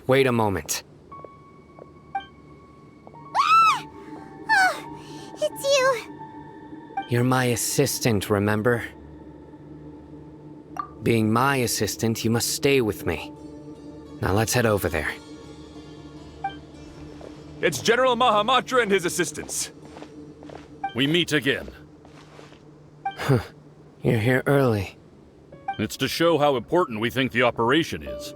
Wait a moment. Ah! Oh, it's you. You're my assistant, remember? Being my assistant, you must stay with me. Now let's head over there. It's General Mahamatra and his assistants. We meet again. You're here early. It's to show how important we think the operation is.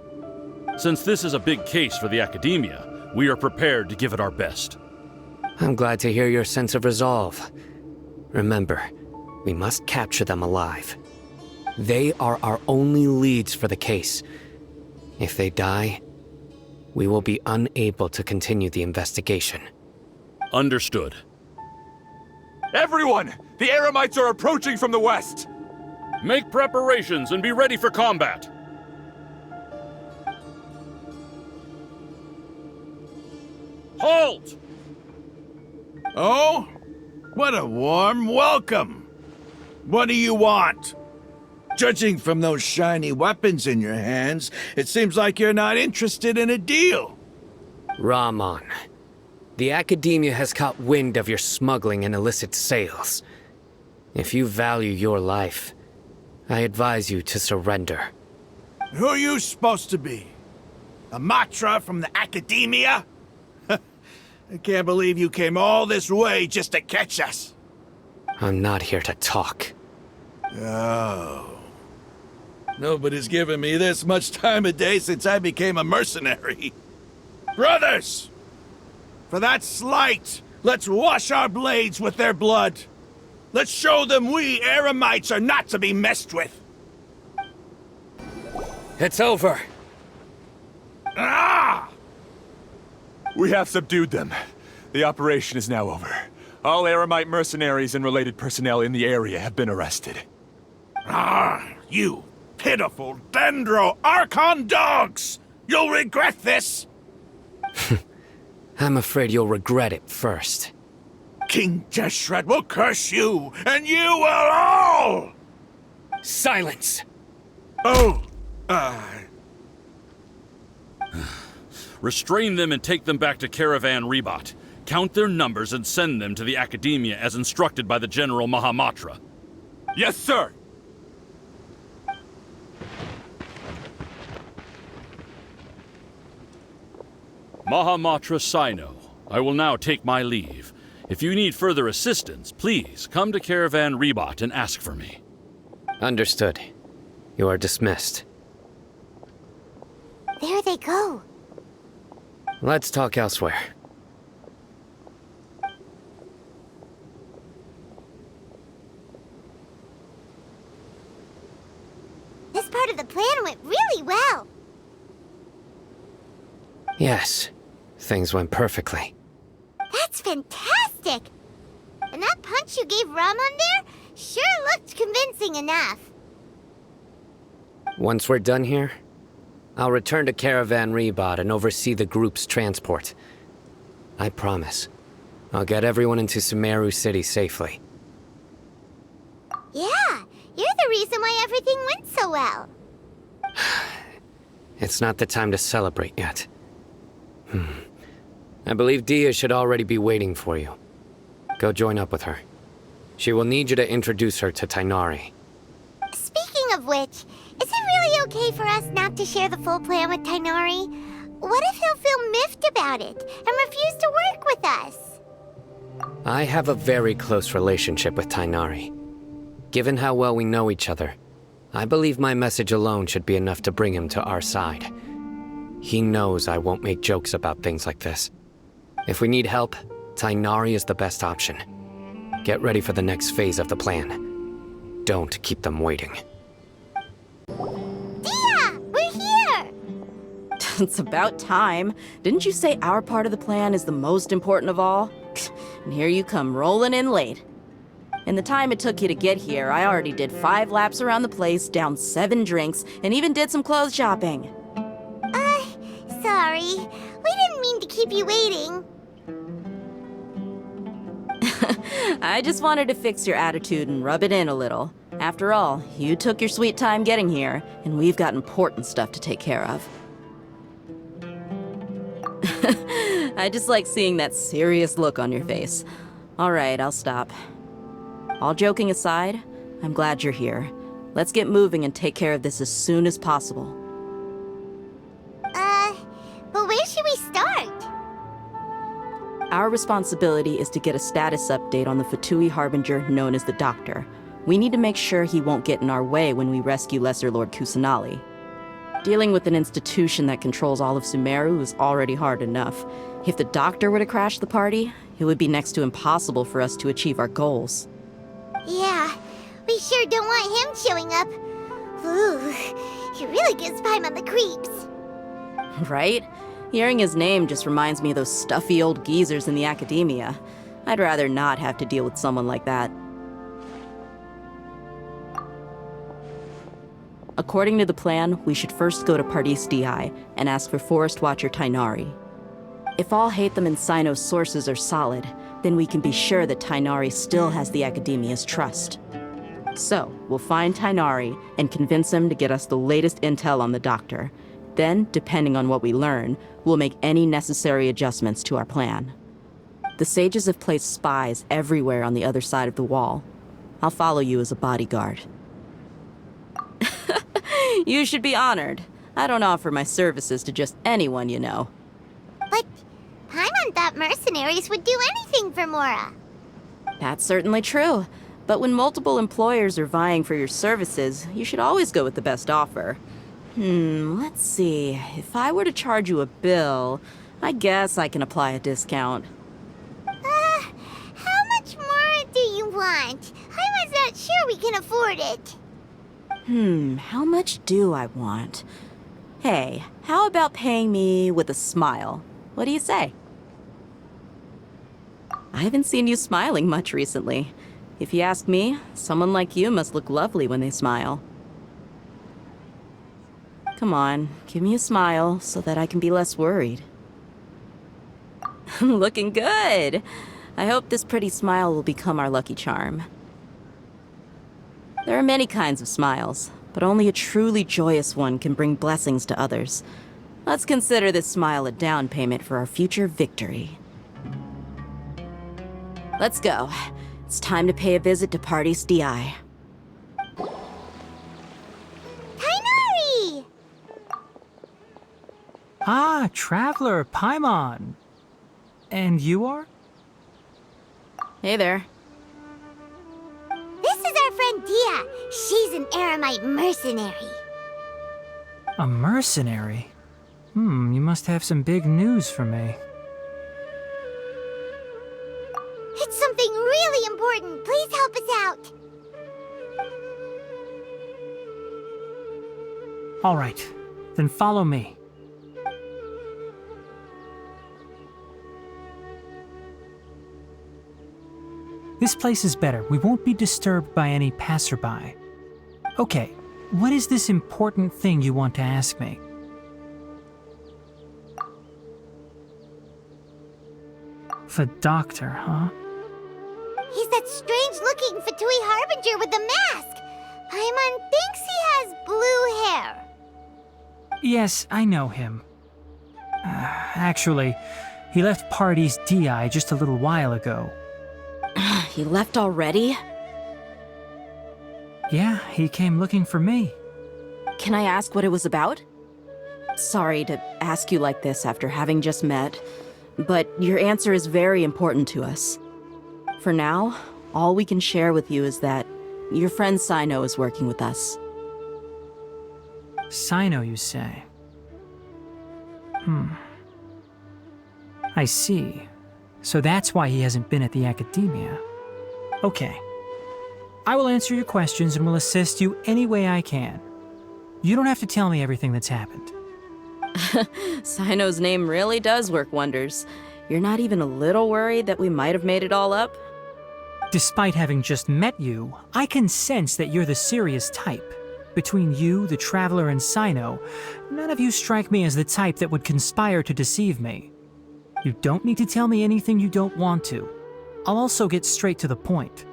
Since this is a big case for the Academia, we are prepared to give it our best. I'm glad to hear your sense of resolve. Remember, we must capture them alive. They are our only leads for the case. If they die, we will be unable to continue the investigation. Understood. Everyone! The Eremites are approaching from the west! Make preparations and be ready for combat! Halt! Oh? What a warm welcome! What do you want? Judging from those shiny weapons in your hands, it seems like you're not interested in a deal. Rahman, the Academia has caught wind of your smuggling and illicit sales. If you value your life, I advise you to surrender. Who are you supposed to be? A Matra from the Academia? I can't believe you came all this way just to catch us. I'm not here to talk. Oh. Nobody's given me this much time of day since I became a mercenary. Brothers! For that slight, let's wash our blades with their blood. Let's show them we Eremites are not to be messed with. It's over. Ah! We have subdued them. The operation is now over. All Eremite mercenaries and related personnel in the area have been arrested. Ah, you pitiful Dendro Archon dogs! You'll regret this! I'm afraid you'll regret it first. King Jeshret will curse you, and you will all! Silence! Oh, Restrain them and take them back to Caravan Rebot. Count their numbers and send them to the Academia as instructed by the General Mahamatra. Yes, sir! Mahamatra Sino, I will now take my leave. If you need further assistance, please come to Caravan Rebot and ask for me. Understood. You are dismissed. There they go. Let's talk elsewhere. This part of the plan went really well. Yes, things went perfectly. That's fantastic! And that punch you gave Rahman there sure looked convincing enough. Once we're done here, I'll return to Caravan Rebot and oversee the group's transport. I promise. I'll get everyone into Sumeru City safely. Yeah, you're the reason why everything went so well. It's not the time to celebrate yet. I believe Dia should already be waiting for you. Go join up with her. She will need you to introduce her to Tainari. Speaking of which, is it really okay for us not to share the full plan with Tainari? What if he'll feel miffed about it and refuse to work with us? I have a very close relationship with Tainari. Given how well we know each other, I believe my message alone should be enough to bring him to our side. He knows I won't make jokes about things like this. If we need help, Tainari is the best option. Get ready for the next phase of the plan. Don't keep them waiting. Dia! We're here! It's about time. Didn't you say our part of the plan is the most important of all? And here you come rolling in late. In the time it took you to get here, I already did 5 laps around the place, downed 7 drinks, and even did some clothes shopping. Sorry. We didn't mean to keep you waiting. I just wanted to fix your attitude and rub it in a little. After all, you took your sweet time getting here, and we've got important stuff to take care of. I just like seeing that serious look on your face. All right, I'll stop. All joking aside, I'm glad you're here. Let's get moving and take care of this as soon as possible. But where should we start? Our responsibility is to get a status update on the Fatui Harbinger known as the Doctor. We need to make sure he won't get in our way when we rescue Lesser Lord Kusanali. Dealing with an institution that controls all of Sumeru is already hard enough. If the Doctor were to crash the party, it would be next to impossible for us to achieve our goals. Yeah, we sure don't want him showing up. Ooh, he really gives Paimon the creeps. Right? Hearing his name just reminds me of those stuffy old geezers in the academia. I'd rather not have to deal with someone like that. According to the plan, we should first go to Pardis Di and ask for Forest Watcher Tainari. If all Hatham and Sino's sources are solid, then we can be sure that Tainari still has the Academia's trust. So, we'll find Tainari and convince him to get us the latest intel on the Doctor. Then, depending on what we learn, we'll make any necessary adjustments to our plan. The sages have placed spies everywhere on the other side of the wall. I'll follow you as a bodyguard. You should be honored. I don't offer my services to just anyone you know. But Paimon thought mercenaries would do anything for Mora. That's certainly true. But when multiple employers are vying for your services, you should always go with the best offer. Let's see. If I were to charge you a bill, I guess I can apply a discount. How much more do you want? Paimon's not sure we can afford it. How much do I want? Hey, how about paying me with a smile? What do you say? I haven't seen you smiling much recently. If you ask me, someone like you must look lovely when they smile. Come on, give me a smile so that I can be less worried. Looking good! I hope this pretty smile will become our lucky charm. There are many kinds of smiles, but only a truly joyous one can bring blessings to others. Let's consider this smile a down payment for our future victory. Let's go. It's time to pay a visit to Pardis Di. Tainari! Ah, Traveler, Paimon. And you are? Hey there. This is our friend Dia. She's an Aramite mercenary. A mercenary? You must have some big news for me. It's something really important. Please help us out. All right, then follow me. This place is better. We won't be disturbed by any passerby. Okay, what is this important thing you want to ask me? The Doctor, huh? He's that strange-looking Fatui Harbinger with the mask. Paimon thinks he has blue hair. Yes, I know him. Actually, he left Pardis Di just a little while ago. He left already? Yeah, he came looking for me. Can I ask what it was about? Sorry to ask you like this after having just met, but your answer is very important to us. For now, all we can share with you is that your friend Sino is working with us. Sino, you say? I see. So that's why he hasn't been at the Academia. Okay. I will answer your questions and will assist you any way I can. You don't have to tell me everything that's happened. Sino's name really does work wonders. You're not even a little worried that we might have made it all up? Despite having just met you, I can sense that you're the serious type. Between you, the Traveler, and Sino, none of you strike me as the type that would conspire to deceive me. You don't need to tell me anything you don't want to. I'll also get straight to the point.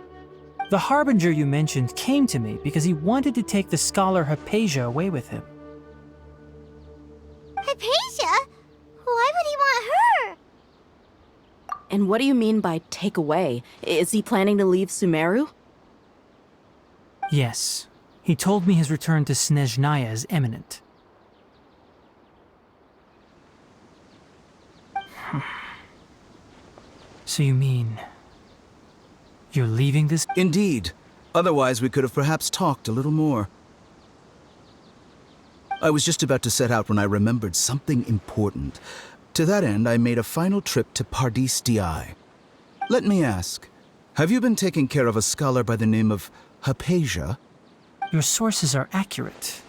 The Harbinger you mentioned came to me because he wanted to take the scholar Hypatia away with him. Hypatia? Why would he want And what do you mean by take away? Is he planning to leave Sumeru? Yes. He told me his return to Snezhnaya is imminent. So you mean... you're leaving this? Indeed. Otherwise, we could have perhaps talked a little more. I was just about to set out when I remembered something important. To that end, I made a final trip to Pardis. Let me ask, have you been taking care of a scholar by the name of Hypatia? Your sources are accurate.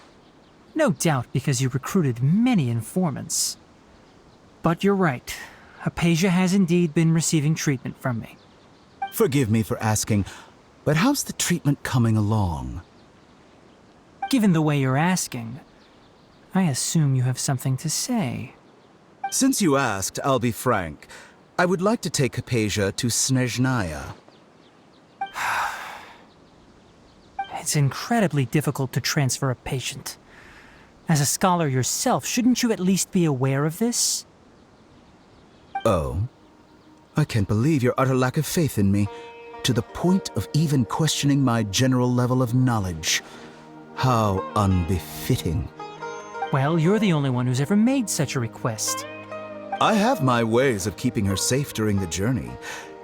No doubt because you recruited many informants. But you're right. Hypatia has indeed been receiving treatment from me. Forgive me for asking, but how's the treatment coming along? Given the way you're asking, I assume you have something to say. Since you asked, I'll be frank. I would like to take Hypatia to Snezhnaya. It's incredibly difficult to transfer a patient. As a scholar yourself, shouldn't you at least be aware of this? Oh? I can't believe your utter lack of faith in me, to the point of even questioning my general level of knowledge. How unbefitting. Well, you're the only one who's ever made such a request. I have my ways of keeping her safe during the journey.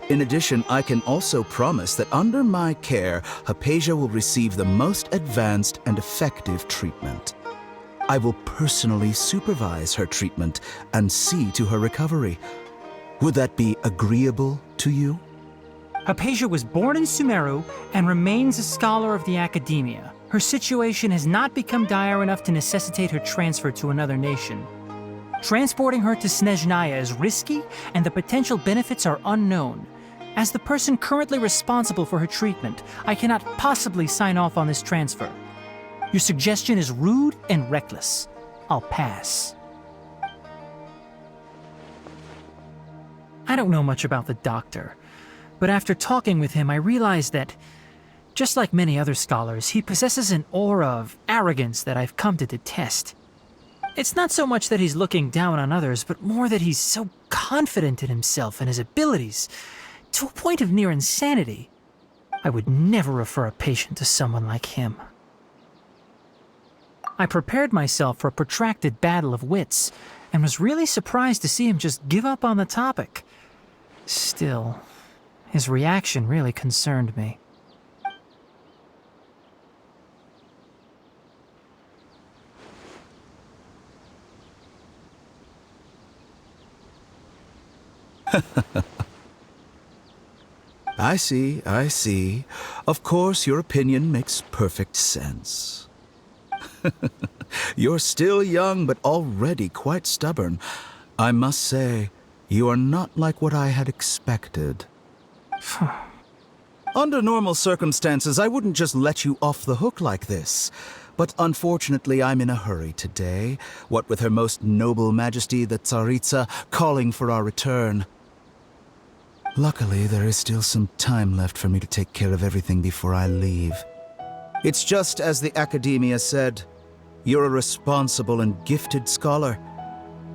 In addition, I can also promise that under my care, Hypatia will receive the most advanced and effective treatment. I will personally supervise her treatment and see to her recovery. Would that be agreeable to you? Hypatia was born in Sumeru and remains a scholar of the academia. Her situation has not become dire enough to necessitate her transfer to another nation. Transporting her to Snezhnaya is risky, and the potential benefits are unknown. As the person currently responsible for her treatment, I cannot possibly sign off on this transfer. Your suggestion is rude and reckless. I'll pass. I don't know much about the doctor, but after talking with him, I realized that, just like many other scholars, he possesses an aura of arrogance that I've come to detest. It's not so much that he's looking down on others, but more that he's so confident in himself and his abilities, to a point of near insanity. I would never refer a patient to someone like him. I prepared myself for a protracted battle of wits, and was really surprised to see him just give up on the topic. Still, his reaction really concerned me. I see. Of course, your opinion makes perfect sense. You're still young, but already quite stubborn. I must say, you are not like what I had expected. Under normal circumstances, I wouldn't just let you off the hook like this. But unfortunately, I'm in a hurry today, what with Her Most Noble Majesty the Tsaritsa calling for our return. Luckily, there is still some time left for me to take care of everything before I leave. It's just as the Academia said, you're a responsible and gifted scholar.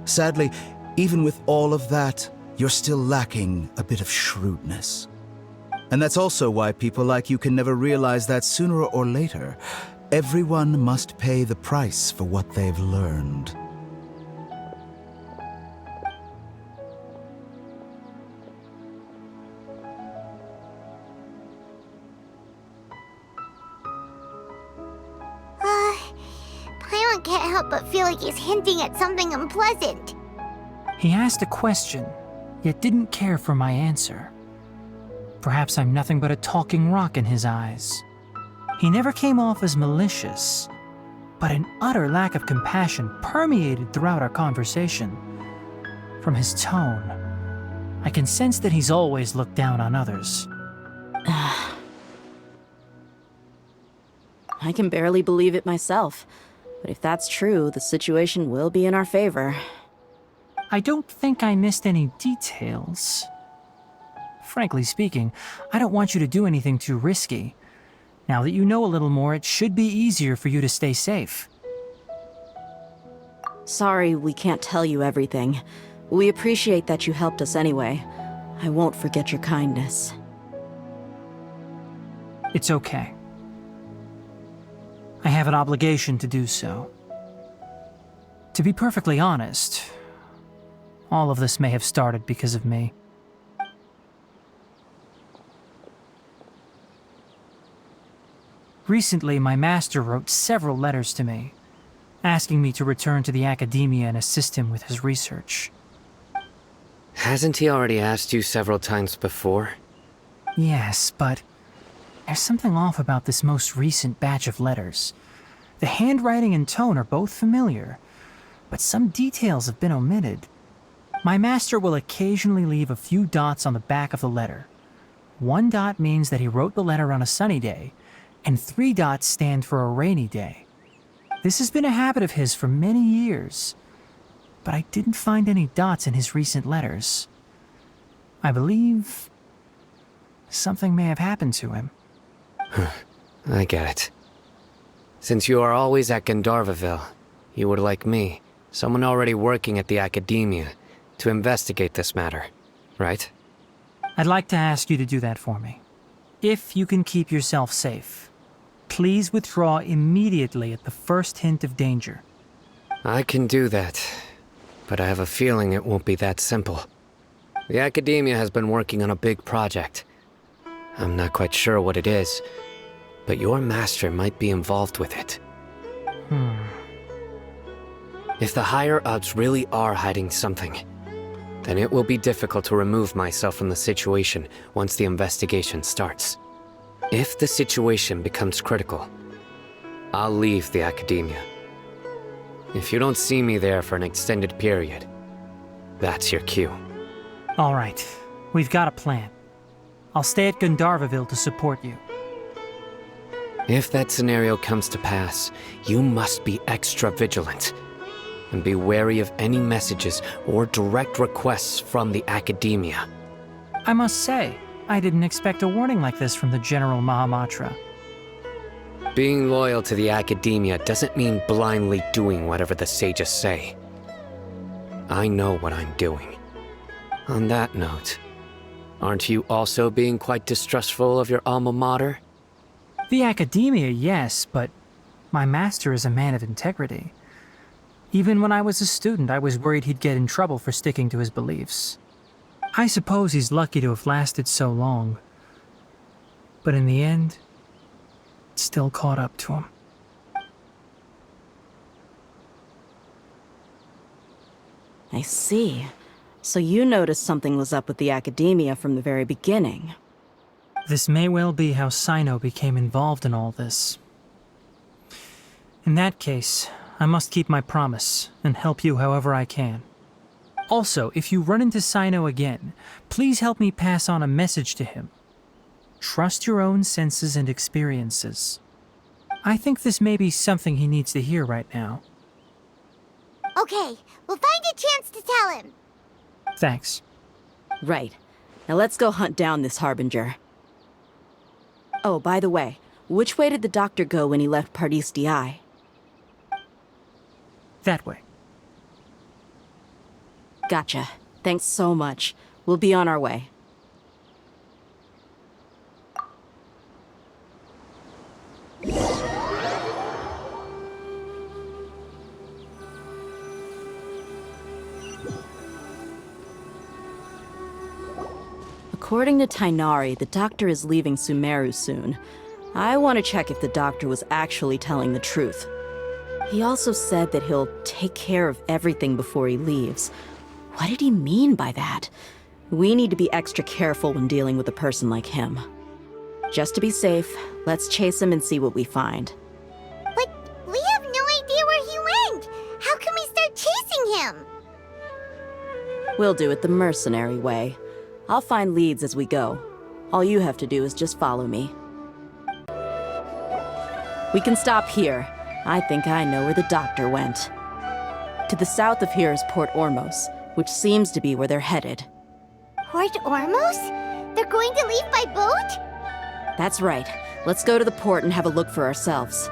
Sadly, even with all of that, you're still lacking a bit of shrewdness. And that's also why people like you can never realize that sooner or later, everyone must pay the price for what they've learned. Paimon can't help but feel like he's hinting at something unpleasant. He asked a question, yet didn't care for my answer. Perhaps I'm nothing but a talking rock in his eyes. He never came off as malicious, but an utter lack of compassion permeated throughout our conversation. From his tone, I can sense that he's always looked down on others. I can barely believe it myself. But if that's true, the situation will be in our favor. I don't think I missed any details. Frankly speaking, I don't want you to do anything too risky. Now that you know a little more, it should be easier for you to stay safe. Sorry we can't tell you everything. We appreciate that you helped us anyway. I won't forget your kindness. It's okay. I have an obligation to do so. To be perfectly honest, all of this may have started because of me. Recently, my master wrote several letters to me, asking me to return to the academia and assist him with his research. Hasn't he already asked you several times before? Yes, but there's something off about this most recent batch of letters. The handwriting and tone are both familiar, but some details have been omitted. My master will occasionally leave a few dots on the back of the letter. 1 dot means that he wrote the letter on a sunny day, and 3 dots stand for a rainy day. This has been a habit of his for many years, but I didn't find any dots in his recent letters. I believe something may have happened to him. I get it. Since you are always at Gandharvaville, you would like me, someone already working at the academia, to investigate this matter, right? I'd like to ask you to do that for me. If you can keep yourself safe, please withdraw immediately at the first hint of danger. I can do that, but I have a feeling it won't be that simple. The academia has been working on a big project. I'm not quite sure what it is, but your master might be involved with it. If the higher-ups really are hiding something, then it will be difficult to remove myself from the situation once the investigation starts. If the situation becomes critical, I'll leave the academia. If you don't see me there for an extended period, that's your cue. All right, we've got a plan. I'll stay at Gandharvaville to support you. If that scenario comes to pass, you must be extra vigilant. And be wary of any messages or direct requests from the academia. I must say, I didn't expect a warning like this from the General Mahamatra. Being loyal to the academia doesn't mean blindly doing whatever the sages say. I know what I'm doing. On that note, aren't you also being quite distrustful of your alma mater? The academia, yes, but my master is a man of integrity. Even when I was a student, I was worried he'd get in trouble for sticking to his beliefs. I suppose he's lucky to have lasted so long. But in the end, it still caught up to him. I see. So you noticed something was up with the academia from the very beginning. This may well be how Sino became involved in all this. In that case, I must keep my promise and help you however I can. Also, if you run into Sino again, please help me pass on a message to him. Trust your own senses and experiences. I think this may be something he needs to hear right now. Okay, we'll find a chance to tell him. Thanks. Right. Now let's go hunt down this Harbinger. Oh, by the way, which way did the doctor go when he left Part2? That way. Gotcha. Thanks so much. We'll be on our way. According to Tighnari, the doctor is leaving Sumeru soon. I want to check if the doctor was actually telling the truth. He also said that he'll take care of everything before he leaves. What did he mean by that? We need to be extra careful when dealing with a person like him. Just to be safe, let's chase him and see what we find. But we have no idea where he went. How can we start chasing him? We'll do it the mercenary way. I'll find leads as we go. All you have to do is just follow me. We can stop here. I think I know where the doctor went. To the south of here is Port Ormos, which seems to be where they're headed. Port Ormos? They're going to leave by boat? That's right. Let's go to the port and have a look for ourselves.